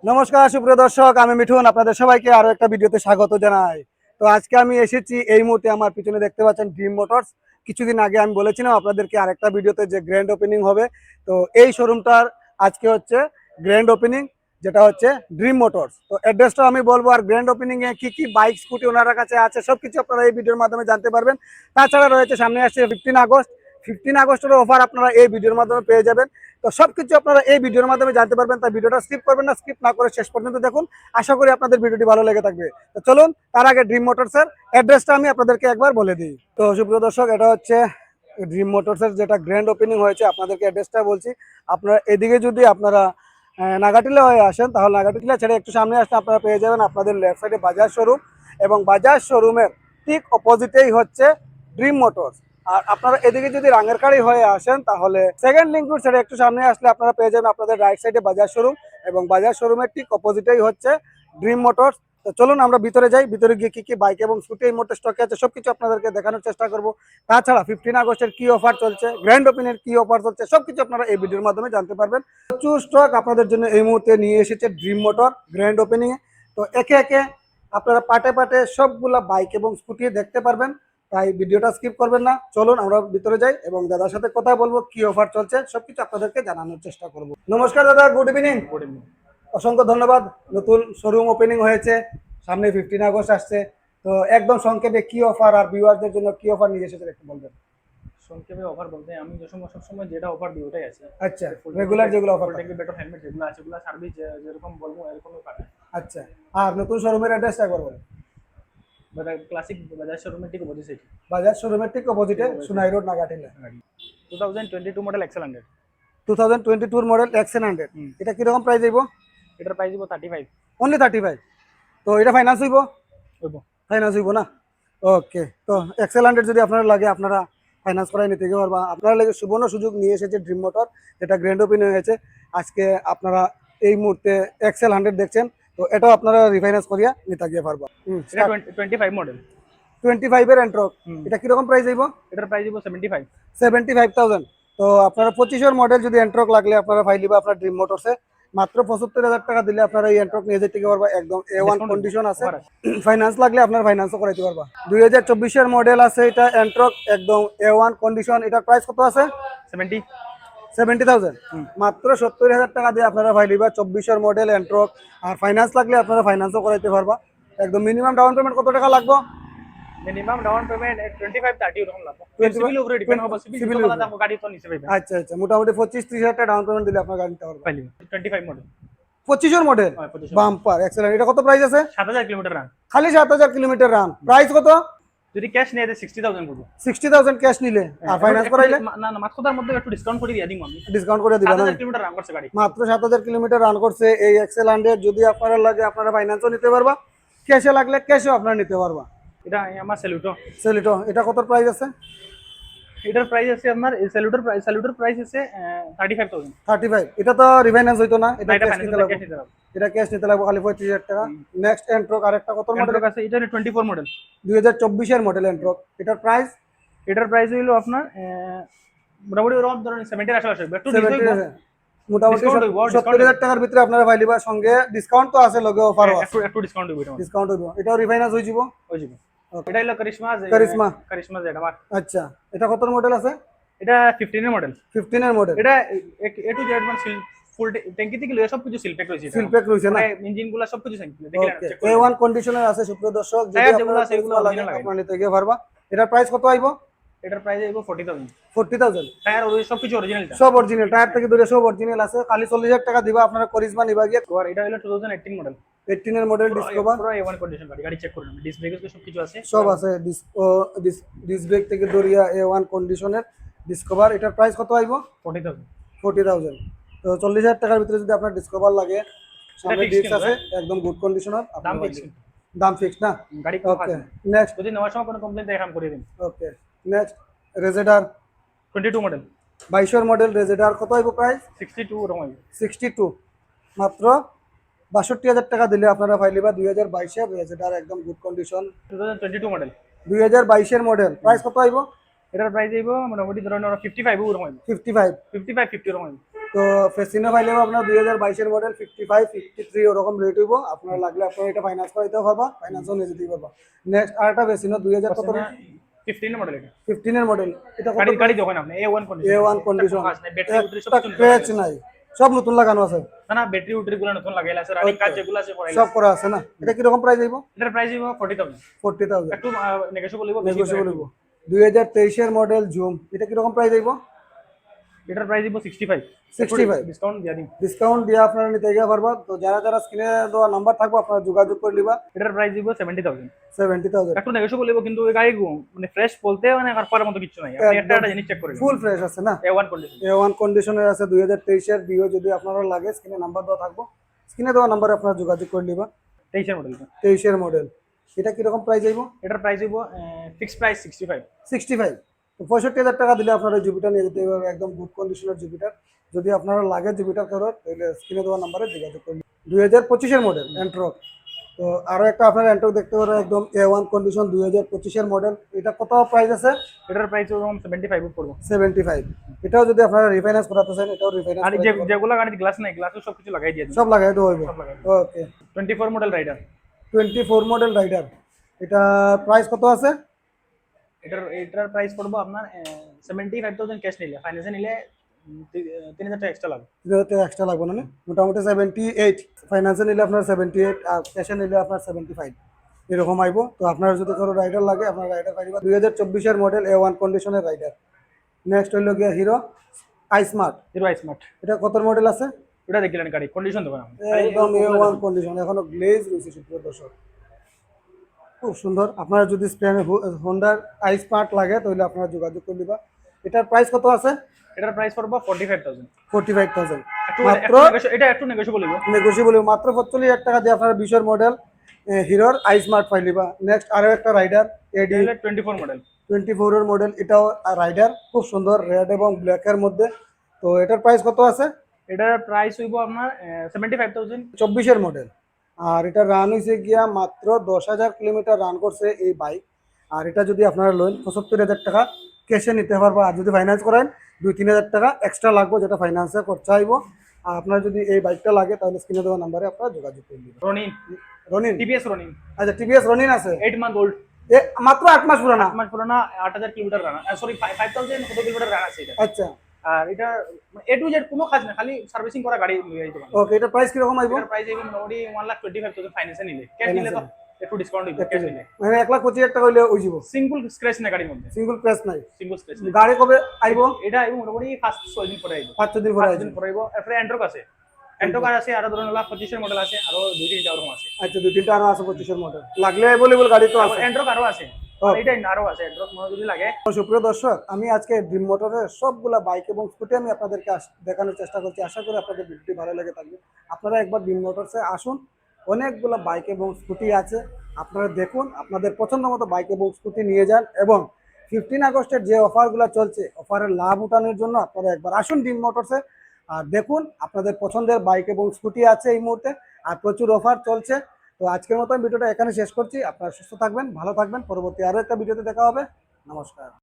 নমস্কার সুপ্রিয় দর্শক, আমি মিঠুন আপনাদের সবাইকে আরো একটা ভিডিওতে স্বাগত জানাই। তো আজকে আমি এসেছি এই মুহূর্তে আমার পিছনে দেখতে পাচ্ছেন ড্রিম মোটরস। কিছুদিন আগে আমি বলেছিলাম আপনাদেরকে আরেকটা ভিডিওতে যে গ্র্যান্ড ওপেনিং হবে। তো এই শোরুমটার আজকে হচ্ছে গ্র্যান্ড ওপেনিং, যেটা হচ্ছে ড্রিম মোটরস। তো অ্যাড্রেসটা আমি বলবো, আর গ্র্যান্ড ওপেনিং এ কি কি বাইক স্কুটি ওনার কাছে আছে সবকিছু আপনারা এই ভিডিওর মাধ্যমে জানতে পারবেন। তাছাড়া রয়েছে সামনে আসছে 15 আগস্ট। 15 আগস্টের অফার আপনারা এই ভিডিওর মাধ্যমে পেয়ে যাবেন। তো সবকিছু আপনারা এই ভিডিওর মাধ্যমে জানতে পারবেন, তাই ভিডিওটা স্কিপ করবেন না, স্কিপ না করে শেষ পর্যন্ত দেখুন। আশা করি আপনাদের ভিডিওটি ভালো লেগে থাকবে। তো চলুন, তার আগে ড্রিম মোটরসের অ্যাড্রেসটা আমি আপনাদেরকে একবার বলে দিই। তো সুপ্রিয় দর্শক, এটা হচ্ছে ড্রিম মোটরসের যেটা গ্র্যান্ড ওপেনিং হয়েছে, আপনাদেরকে অ্যাড্রেসটা বলছি। আপনারা এদিকে যদি আপনারা নাগাটিলা হয়ে আসেন, তাহলে নাগাটিলা ছেড়ে একটু সামনে আসলে আপনারা পেয়ে যাবেন আপনাদের লেফট সাইডে বাজাজ শোরুম, এবং বাজাজ শোরুমের ঠিক অপোজিটেই হচ্ছে ড্রিম মোটরস। আর আপনারা এদিকে যদি রাঙ্গেরখাড়ি হয়ে আসেন, তাহলে সেকেন্ড লিঙ্ক রোড ছেড়ে একটু সামনে আসলে আপনারা পেয়ে যাবেন আপনাদের রাইট সাইডে বাজাজ শোরুম, এবং বাজাজ শোরুমের ঠিক অপোজিটেই হচ্ছে ড্রিম মোটরস। তো চলুন আমরা ভিতরে যাই, ভিতরে গিয়ে কি কি বাইক এবং স্কুটি এই মুহূর্তে স্টকে আছে সবকিছু আপনাদেরকে দেখানোর চেষ্টা করব। তাছাড়া 15 আগস্টের কি অফার চলছে, গ্র্যান্ড ওপেনিংয়ের কি অফার চলছে, সবকিছু আপনারা এই ভিডিওর মাধ্যমে জানতে পারবেন। প্রচুর স্টক আপনাদের জন্য এই মুহূর্তে নিয়ে এসেছে ড্রিম মোটর গ্র্যান্ড ওপেনিংয়ে। তো একে একে আপনারা পাটে পাটে সবগুলা বাইক এবং স্কুটি দেখতে পারবেন, তাই ভিডিওটা স্কিপ করবেন না। চলুন আমরা ভিতরে যাই এবং দাদার সাথে কথা বলবো, কি অফার চলছে সবকিছু আপনাদেরকে জানানোর চেষ্টা করব। নমস্কার দাদা, গুড ইভিনিং। Good evening. অসংখ্য ধন্যবাদ। নতুন শোরুম ওপেনিং হয়েছে, সামনে 15 আগস্ট আসছে। তো একদম সংক্ষেপে কি অফার আর ভিউয়ারদের জন্য কি অফার নিয়ে এসেছেন একটু বলবেন। সংক্ষেপে অফার বলতে আমি যে সময় সবসময় যেটা অফার দিই ওটাই আছে। আচ্ছা, রেগুলার যেগুলো অফার। ফুল ট্যাঙ্কি বেটার হেলমেট যেগুলো আছে ওগুলো সার্ভিস যেরকম বলবো এরকমই পাঠায়। আচ্ছা, আর নতুন শোরুমের অ্যাড্রেসটা একবার বলেন। ক্লাসিক বাজাজ শোরুমের ঠিক অপোজিট সাইড। বাজাজ শোরুমের ঠিক অপোজিটে Sonai road, Nagatila. 2022 model XL 100। 2022 model XL 100। এটা কিরকম প্রাইস যাইব? এটার প্রাইস দিব 35। অনলি 35। তো এটা ফাইন্যান্স হইব? হইব। ফাইন্যান্স হইব না? ওকে। তো এক্সেল 100 যদি আপনারা লাগে, আপনারা ফাইন্যান্স করাই নিতে পারবা। আপনারা লাগে সুবর্ণ সুযোগ নিয়ে এসেছে ড্রিম মোটর, যেটা গ্র্যান্ড ওপেনিং হয়েছে আজকে। আপনারা এই মুহূর্তে এক্সেল 100 দেখছেন, তো এটাও আপনারা রিফাইন্যান্স করিয়া নিতে গিয়ে পারবা। এটা 25 মডেল। 25 এর এন্ট্রক। এটা কিরকম প্রাইস হইব? এটার প্রাইস দিব 75। 75,000। তো আপনারা 25 মডেল যদি এন্ট্রক লাগলে আপনারা ফাইলিবা আপনার ড্রিম মোটরসে। মাত্র 75,000 টাকা দিলে আপনারা এই এন্ট্রক নিয়ে যেতে পারবা, একদম A1 কন্ডিশন আছে। ফাইন্যান্স লাগলে আপনারা ফাইন্যান্সও করাইতে পারবা। 2024 মডেল আছে এটা এন্ট্রক, একদম A1 কন্ডিশন। এটার প্রাইস কত আছে? 70,000। মাত্র 70,000 টাকা দিয়ে আপনারা ফাইলিবা 24 মডেল এন্ট্রক। আর ফাইন্যান্স লাগলে আপনারা ফাইন্যান্সও করাইতে পারবা। একদম মিনিমাম ডাউন পেমেন্ট কত টাকা লাগবে? মিনিমাম ডাউন পেমেন্ট 25-30 এরকম লাগবে। সিভিল উপরে ডিপেন্ড হবে, সিভিল ভালো থাকবে গাড়ি তো নিচে পাইবে। আচ্ছা আচ্ছা, মোটামুটি 25-30,000 টাকা ডাউন পেমেন্ট দিলে আপনার গাড়ি নিতে পারবেন। 25 মডেল। 25 model bumper excellent. এটা কত প্রাইস আছে? 7000 কিলোমিটার রান। খালি 7000 কিলোমিটার রান। প্রাইস কত? যদি ক্যাশ নিয়ে 60,000 করব। 60,000 ক্যাশ নিলে, আর ফাইন্যান্স করাইলে না না মাত্র তার মধ্যে একটু ডিসকাউন্ট করে দিয়ে দিই আমি। ডিসকাউন্ট করে দিবেন। 7000 কিলোমিটার রান করছে গাড়ি। মাত্র 7000 কিলোমিটার রান করছে এই এক্সেল 100। যদি আপনারা লাগে আপনারা ফাইন্যান্সও নিতে পারবা, ক্যাশে লাগলে ক্যাশও আপনারা নিতে পারবা। এটা আমার সেলুটো। এটা কত প্রাইস আছে? এটার প্রাইস আছে আপনার সেলুটোর প্রাইস আছে 35,000। 35। এটা তো রিফাইন্যান্স হইতো না, এটা ক্যাশ নিতে লাগবে। নিতে হবে। এটা ক্যাশ নিতে লাগবে খালি 35,000 টাকা। নেক্সট এন্ট্রক আরেকটা কত মডেল আছে? এটা 24 মডেল। 2024 এর মডেল এন্ট্রক। এটার প্রাইস হলো আপনার মোটামুটি ওরকম ধরুন 70 আসবে। একটু মোটামুটি 70,000 টাকার ভিতরে আপনারা পাইলিবা। সঙ্গে ডিসকাউন্ট তো আছে, লগে অফারও আছে। একটু ডিসকাউন্ট দিব। ডিসকাউন্ট হইব। এটাও রিফাইন্যান্স হয়ে যাব। এটা হলো কারিশমা যেটা আমার। আচ্ছা, এটা কত মডেল আছে? এটা 15 এর মডেল। 15 এর মডেল। এটা এ টু জেড মানে ফুল ট্যাঙ্কি থেকে লয়ে সবকিছু সিলপ্যাক রয়েছে। সিলপ্যাক রয়েছে না? ইঞ্জিনগুলো সবকিছু দেখলেন চেক করে। A1 কন্ডিশনের আছে সুপ্রিয় দর্শক, যদি যেগুলো আছে এগুলো লাগে আপনারা নিতে গিয়ে পারবা। এটার প্রাইস কত আইবো? এটার প্রাইস আইবো 40,000। 40,000। টায়ার ওই সবকিছু অরিজিনাল। সব অরিজিনাল, টায়ার থেকে ধরে সব অরিজিনাল আছে। খালি 40,000 টাকা দিবা আপনারা করিজমা নিবা গিয়ে। আর এটা হলো 2018 মডেল। 18 এর মডেল ডিসকভার। পুরো A1 কন্ডিশন গাড়ি চেক করুন। ডিস ব্রেক সবকিছু আছে। সব আছে। ডিস ব্রেক থেকে ধরিয়া A1 কন্ডিশনের ডিসকভার। এটার প্রাইস কত আইবো? 40,000। 40,000। তো 40,000 টাকার ভিতরে যদি আপনার ডিসকভার লাগে, সামনে ডিস্ক আছে, একদম গুড কন্ডিশনার। দাম ফিক্স না গাড়ি। ওকে। নেক্সট, যদি নেওয়ার সময় কোনো কমপ্লেইন দেখাম করে দিন। ওকে। Next, রেজেডার 22 model. 22 এর মডেল রেজেডার কত আইবো প্রাইস? 62 এরকম আইবো। 62। মাত্র 62,000 টাকা দিলে আপনারা পাইলিবা 2022 এর রেজেডার, একদম গুড কন্ডিশন। 2022 মডেল। 2022 এর মডেল। প্রাইস কত আইবো? এটার প্রাইস হইব মোটামুটি ধরেন 55 এরকম হইব 55। 55 50 এরকম হইব। তো ফেসিনো পাইলে আপনার 2022 এর মডেল 55 53 ওরকম রেট হইব। আপনার লাগলে আপনার এটা ফাইন্যান্স করাইতে পারবা, ফাইন্যান্সও নিয়ে যেতে পারবা। নেক্সট আরেকটা ফেসিনো 2000 কত 15 মডেল এটা 15 এর মডেল। এটা কত? গাড়ি দেখেন আপনি A1 condition, A1 condition, battery উঠে সব কিছু স্ক্র্যাচ নাই, সব নতুন লাগানো আছে। না না ব্যাটারি উঠে গুলো নতুন লাগাইলা আছে, রানিং কাজ যেগুলো আছে করাইলা সব করা আছে না? এটা কি রকম প্রাইস হইব? এটার প্রাইস হইব 40000। 40000 একটু নেগোশিয়েবল হইব, বেশি নেগোশিয়েবল হইব। 2023 এর মডেল জুম, এটা কি রকম প্রাইস হইব? এটার প্রাইস হইব 65। 65 ডিসকাউন্ট দিয়া দিন। ডিসকাউন্ট দিয়ে আপনারা নিতে গিয়ে পারবা। তো যারা যারা স্ক্রিনে দেওয়া নাম্বার থাকবে আপনারা যোগাযোগ করে নিবা। এটার প্রাইস হইব 70000। 70000 একটু নেগোশিয়েবল হইব, কিন্তু এই গাড়ি মানে ফ্রেশ বলতে মানে আর পরের মতো কিছু নাই। আপনি একটা জিনিস চেক করে ফুল ফ্রেশ আছে না? A1 condition. A1 কন্ডিশনের আছে 2023 এর ডিও। যদি আপনারা লাগে স্ক্রিনে নাম্বার দেওয়া থাকবো, স্ক্রিনে দেওয়া নাম্বারে আপনারা যোগাযোগ করে নিবা। 23 এর মডেল। 23 এর মডেল। এটা কি রকম প্রাইস হইব? এটার প্রাইস হইব ফিক্সড প্রাইস 65। 65। তো 65000 টাকা দিলে আপনারা জুপিটার নিয়ে যেতে পারবেন, একদম গুড কন্ডিশনের জুপিটার। যদি আপনারা লাগে জুপিটার কারোর, তাহলে স্ক্রিনে দেওয়া নাম্বারে যোগাযোগ করুন। 2025 এর মডেল এন্ট্রক। তো আরো একটা আপনারা এন্ট্রক দেখতে পারেন, একদম A1 কন্ডিশন 2025 এর মডেল। এটা কত প্রাইস আছে? এটার প্রাইস এরকম 75 পড়বো। 75। এটাও যদি আপনারা রিফাইন্যান্স করাতে চান, এটাও রিফাইন্যান্স আর যেগুলো গাড়িতে গ্লাস নাই, গ্লাসও সবকিছু লাগাই দিয়ে দিন। সব লাগাই দেওয়া হইব। সব লাগাই। Okay. 24 model rider. 24 model rider. এটা প্রাইস কত আছে? এটার প্রাইস পড়বো আপনার 75000 ক্যাশ নিলে, ফাইন্যান্সে নিলে 3000 টাকা এক্সট্রা লাগবে। এক্সট্রা লাগবে না? মোটামুটি 78। ফাইন্যান্সে নিলে আপনার 78 আর ক্যাশে নিলে আপনার 75 এরকম আইব। তো আপনার যদি কোনো রাইডার লাগে আপনার রাইডার পাইবা। 2024 এর মডেল A1 কন্ডিশনের রাইডার। নেক্সট হইল গিয়া হিরো আইস্মার্ট। Hero smart. এটা কত মডেল আছে? এটা দেখলেন গাড়ি কন্ডিশন দেখুন আপনি, একদম A1 কন্ডিশন, এখনো গ্লেজ রয়েছে। সুপ্রিয় দর্শক, খুব সুন্দর। আপনারা যদি হোন্ডার আইস্মার্ট লাগে তাহলে আপনারা যোগাযোগ করে নিবা। এটার প্রাইস কত আছে? এটার প্রাইস পড়বো 45000। 45000 মাত্র। এটা একটু নেগোশিয়েবল হইব। নেগোশিয়েবল মাত্র 45000 টাকা দিয়ে আপনারা 20 এর মডেল হিরোর আইস্মার্ট পাইলিবা। নেক্সট আরো একটা রাইডার এডি 24 মডেল। 24 এর মডেল, এটাও রাইডার, খুব সুন্দর, রেড এবং ব্ল্যাক এর মধ্যে। তো এটার প্রাইস কত আছে? এটার প্রাইস হইব আপনার 75000। 24 এর মডেল। আর এটা রান হয়েছে গিয়া মাত্র 10000 কিলোমিটার রান করছে এই বাইক। আর এটা যদি আপনারা লোন 75000 টাকা ক্যাশে নিতে পারবো। আর যদি ফাইন্যান্স করেন 2-3000 টাকা এক্সট্রা লাগবে, যেটা ফাইন্যান্সে খরচা আইব। আর আপনার যদি এই বাইকটা লাগে তাহলে স্ক্রিনে দেওয়া নাম্বারে আপনারা যোগাযোগ করে নেবেন। রনিন। Ronin, TVS Ronin. আচ্ছা টিভিএস রনিন আছে। 8 মান্থ ওল্ড। মাত্র 8 মাস পুরানা। 8 মাস পুরানা, 8000 কিলোমিটার রান, সরি 5000 কত কিলোমিটার রান আছে এটা। আচ্ছা। আর এটা এ টু জেড কোনো কাজ না, খালি সার্ভিসিং করা গাড়ি নিয়ে যাইতে পারবেন। ওকে। এটা প্রাইস কি রকম আইব? এটার প্রাইস হইব মোটামুটি 1,25,000 ফাইন্যান্সে নিলে। ক্যাশ নিলে তো একটু ডিসকাউন্ট হইব, ক্যাশ নিলে মানে 1,25,000 টাকা হইলে হই যাব। সিঙ্গেল স্ক্র্যাচ না গাড়ির মধ্যে, সিঙ্গেল প্রাইস নাই। Single scratch. গাড়ি কবে আইব? এটা আইব মোটামুটি 5-6 দিন পরে আইব। 5 দিন পরে 5 আইব। দিন পরে আইব। এরপরে এন্ট্রক আছে, এন্ট্রক আর আছে, আর ধরুন 25 এর মডেল আছে, আরো 2-3টা ওরকম আছে। আচ্ছা 2-3টা আরো আছে 25 এর মডেল। লাগলে अवेलेबल গাড়ি তো আছে। এন্ট্রক আরো আছে, এটা আরো আছে এন্ট্রক মনে যদি লাগে। সুপ্রিয় দর্শক, আমি আজকে ড্রিম মোটরের সবগুলা বাইক এবং স্কুটি আমি আপনাদেরকে দেখানোর চেষ্টা করছি। আশা করি আপনাদের ভিডিওটি ভালো লেগে থাকবে। আপনারা একবার ড্রিম মোটরসে আসুন, অনেকগুলো বাইক এবং স্কুটি আছে। আপনারা দেখুন, আপনাদের পছন্দ মতো বাইক এবং স্কুটি নিয়ে যান। এবং 15 আগস্টের যে অফারগুলো চলছে, অফারের লাভ উঠানোর জন্য আপনারা একবার আসুন ড্রিম মোটরসে। আর দেখুন, আপনাদের পছন্দের বাইক এবং স্কুটি আছে এই মুহূর্তে, আর প্রচুর অফার চলছে। তো আজকের মতো ভিডিওটা এখানে শেষ করছি। আপনারা সুস্থ থাকবেন, ভালো থাকবেন। পরবর্তী আরো একটা ভিডিওতে দেখা হবে। নমস্কার।